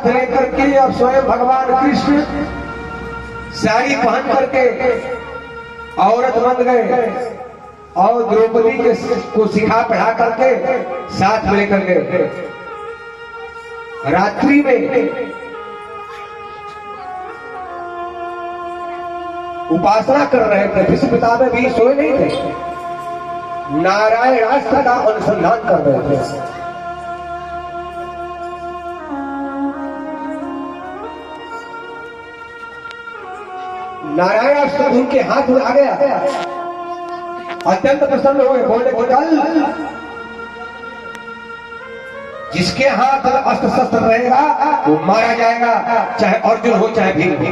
लेकर के अब स्वयं भगवान कृष्ण साड़ी पहन करके औरत बन गए और द्रौपदी के को सिखा पढ़ा करके साथ में लेकर गए। रात्रि में उपासना कर रहे थे, भीष्म पितामह भी सोए नहीं थे, नारायण आस्था का अनुसंधान कर रहे थे। नारायण आस्था उनके हाथ में आ गया, अत्यंत प्रसन्न हुए, बोले कल जिसके हाथ अस्त्र शस्त्र रहेगा वो मारा जाएगा, चाहे अर्जुन हो चाहे भीम हो।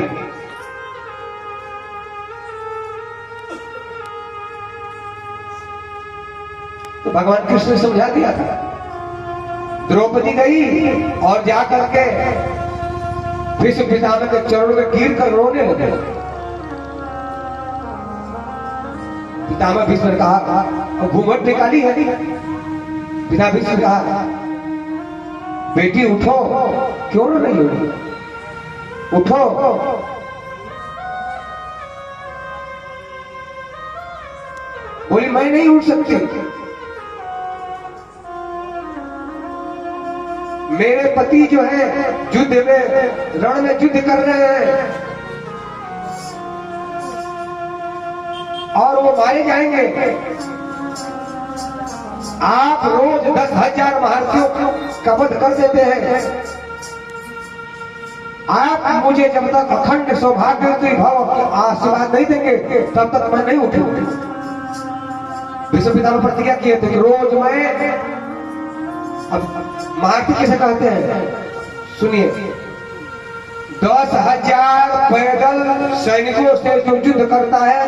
तो भगवान कृष्ण ने समझा दिया था। द्रौपदी गई और जाकर के भीष्म पितामह के चरणों में गिर कर रोने लगे। पितामह भीष्म ने कहा, घूंघट निकाली है। पिता भीष्म ने कहा, बेटी उठो, क्यों रो रही हो, उठो। बोली मैं नहीं उठ सकती, मेरे पति जो है युद्ध में रण में युद्ध कर रहे हैं और वो मारे जाएंगे। आप रोज 10,000 महारथियों का वध कर देते हैं, आप मुझे जब तक अखंड सौभाग्य भाव आशीर्वाद नहीं देंगे तब तक मैं नहीं उठूंगी। भीष्म पितामह प्रतिज्ञा किए थे कि रोज मैं, अब महारथी किसे कहते हैं सुनिए, 10,000 पैदल सैनिकों से जो युद्ध करता है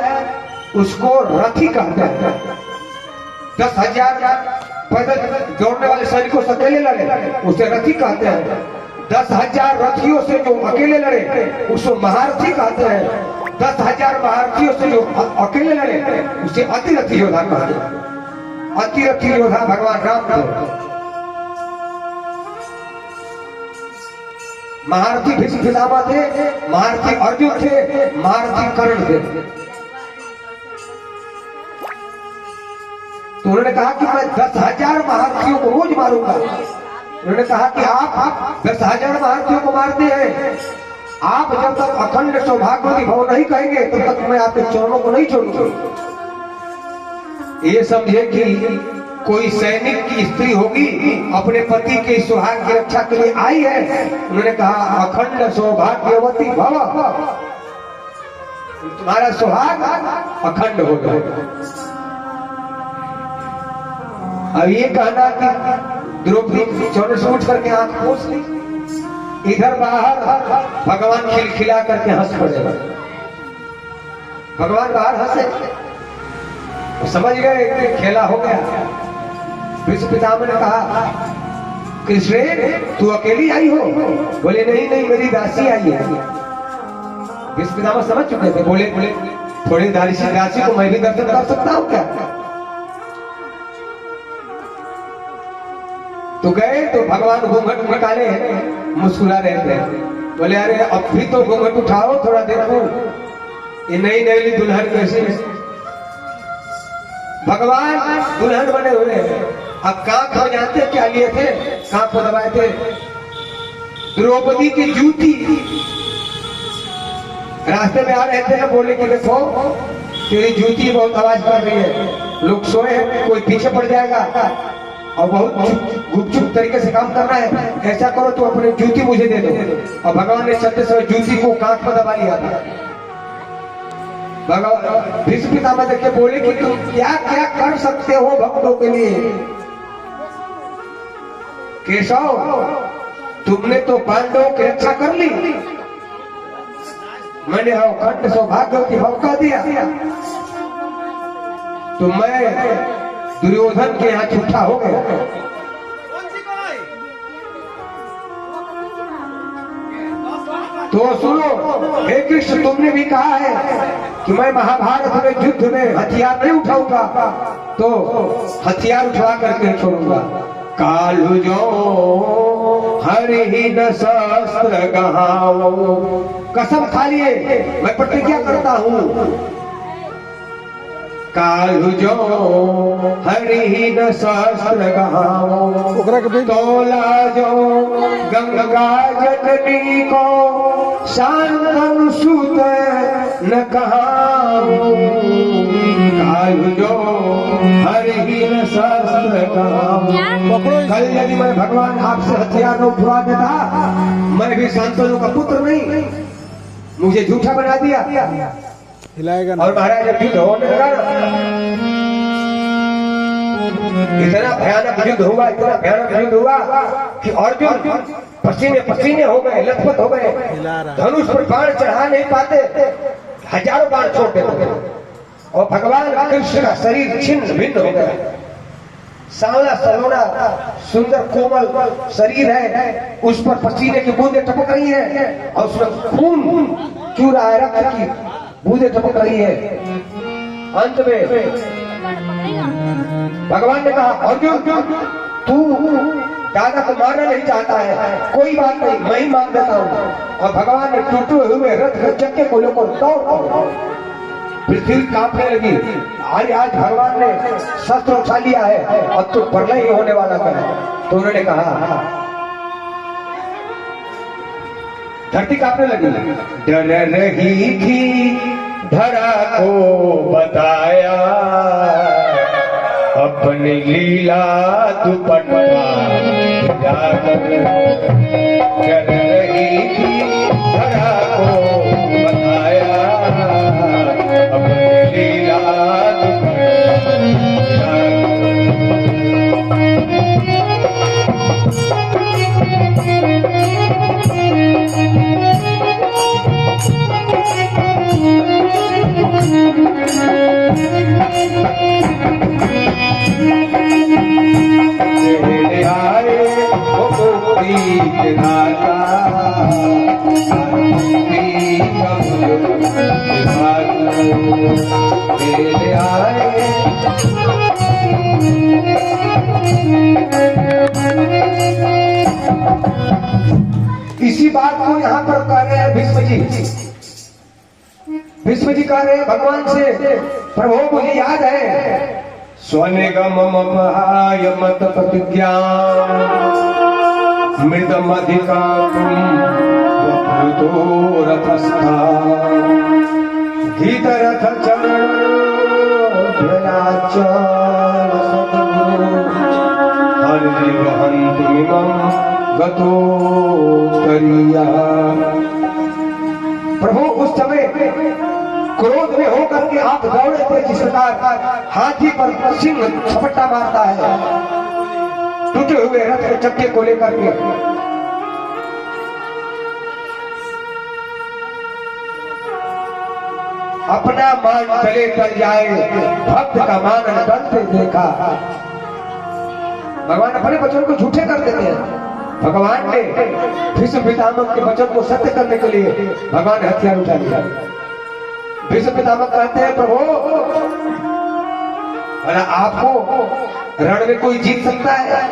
उसको रथी कहते हैं। 10,000 पैदल दौड़ने वाले सैनिकों से अकेले लड़े उसे रथी कहते हैं। 10,000 रथियों से जो अकेले लड़े उसको महारथी कहते हैं। 10,000 महारथियों से जो अकेले लड़े उसे अतिरथी योद्धा कहते हैं। अतिरथी योद्धा भगवान राम थे। महारथी भीष्म पितामह थे, महारथी अर्जुन थे, महारथी कर्ण थे। तो उन्होंने कहा कि मैं 10,000 महारथियों को रोज मारूंगा। उन्होंने कहा कि आप 10,000 महारथियों को मारते हैं, आप जब तक अखंड सौभाग्यवती भव नहीं कहेंगे तब तक मैं आपके चरणों को नहीं छोड़ूंगा। ये समझे कि कोई सैनिक की स्त्री होगी, अपने पति के सुहाग की रक्षा के लिए आई है। उन्होंने कहा अखंड सौभाग्यवती भव, तुम्हारा सुहाग अखंड हो जाएगा। अब ये कहना कि द्रौपदी चौने से उठ करके आंख पोंछ ली, इधर बाहर भगवान खिलखिला करके हंस पड़े। भगवान बाहर हंसे, समझ गए खेला हो गया। भीष्म पितामह ने कहा, कृष्ण तू अकेली आई हो? बोले नहीं नहीं, मेरी दासी आई है। भीष्म पितामह समझ चुके थे, बोले थोड़ी दासी को मैं भी दर्शन कर सकता हूँ क्या? तो गए तो भगवान घूंघट निकाले, मुस्कुरा रहे थे। बोले अरे अब भी तो घूंघट उठाओ, थोड़ा देखो ये नई नई दुल्हन कैसे। भगवान दुल्हन बने हुए। अब कांख को जानते क्या लिए थे? कांख को दबाए थे द्रौपदी की जूती। रास्ते में आ रहे थे ना, बोले कि देखो तेरी जूती बहुत आवाज कर रही है, लोग सोए हैं, कोई पीछे पड़ जाएगा और बहुत गुपचुप तरीके से काम करना है, ऐसा करो तो अपनी जूती मुझे दे दो। और भगवान ने चलते समय जूती को कांख पर दबा लिया था। भगवान भीष्म पितामह देख के बोले कि तुम क्या क्या कर सकते हो भक्तों के लिए। केशव तुमने तो पांडवों की रक्षा कर ली, मैंने अखंड सौभाग्यवती भव कह दिया, तो मैं दुर्योधन के यहाँ झूठा हो गया। तो सुनो हे कृष्ण, तुमने भी कहा है कि मैं महाभारत में युद्ध में हथियार नहीं उठाऊंगा, तो हथियार उठवा करके छोड़ूंगा। कालू जो हरि ही न शस्त्र गहाओ। कसम खा लिए मैं प्रतिज्ञा करता हूँ, कालु जो हरि ही न शस्त्र गहाओ, तोला जो गंगा जननी को शांतनु सुत न कहाओ। कालु जो हरि ही न शस्त्र गहाओ। कल यदि मैं भगवान आपसे हथियार न उठवा देता, मैं भी शांतनु का पुत्र नहीं, मुझे झूठा बना दिया। हिलाएगा और महाराज जब युद्ध होने लगा, इतना भयानक युद्ध हुआ, इतना भयानक युद्ध हुआ कि अर्जुन पसीने पसीने हो गए, लथपथ हो गए, धनुष पर बाण चढ़ा नहीं पाते, हजारों बाण छोड़ देते। और भगवान कृष्ण का शरीर छिन्न भिन्न हो गया। सांवला सलोना सुंदर कोमल शरीर है, उस पर पसीने की बूंदें टपक रही है और उसमें खून चूर रहा है, रक्त की बूंदें टपक रही है। अंत में भगवान ने कहा, अर्जुन तू दादा को मारना नहीं चाहता है, कोई बात नहीं, मैं ही मार देता हूँ। और भगवान ने टूटे हुए रथ के चक्के को लेकर दौड़, पृथ्वी कांपने लगी। अरे आज भगवान ने शस्त्र उठा लिया है और तो प्रलय ही होने वाला है। तो उन्होंने कहा, धरती कांपने लगी। डर रही थी धरा को बताया, अपनी लीला दुपट्टा डर रही थी धरा को बताया, अपनी लीला इसी बात को यहाँ पर कह रहे हैं भीष्म जी। भीष्म जी कह रहे हैं भगवान से, प्रभु मुझे याद है स्वनिगम ममहाय मत प्रतिज्ञा मृदम अधिका तुम रथस्था गीत रथ चरण गतोत्तरीया। प्रभु उस समय क्रोध में होकर के आप दौड़े थे, जिस प्रकार हाथी पर सिंह झपट्टा मारता है, टूटे हुए रथ के चक्के को लेकर के। अपना मान तले तल जाए, भक्त का मान तलते देखा। भगवान अपने वचन को झूठे कर देते हैं। भगवान ने भीष्म पितामह के वचन को सत्य करने के लिए भगवान ने हथियार उठा लिया। भीष्म पितामह कहते हैं, प्रभु आपको रण में कोई जीत सकता है?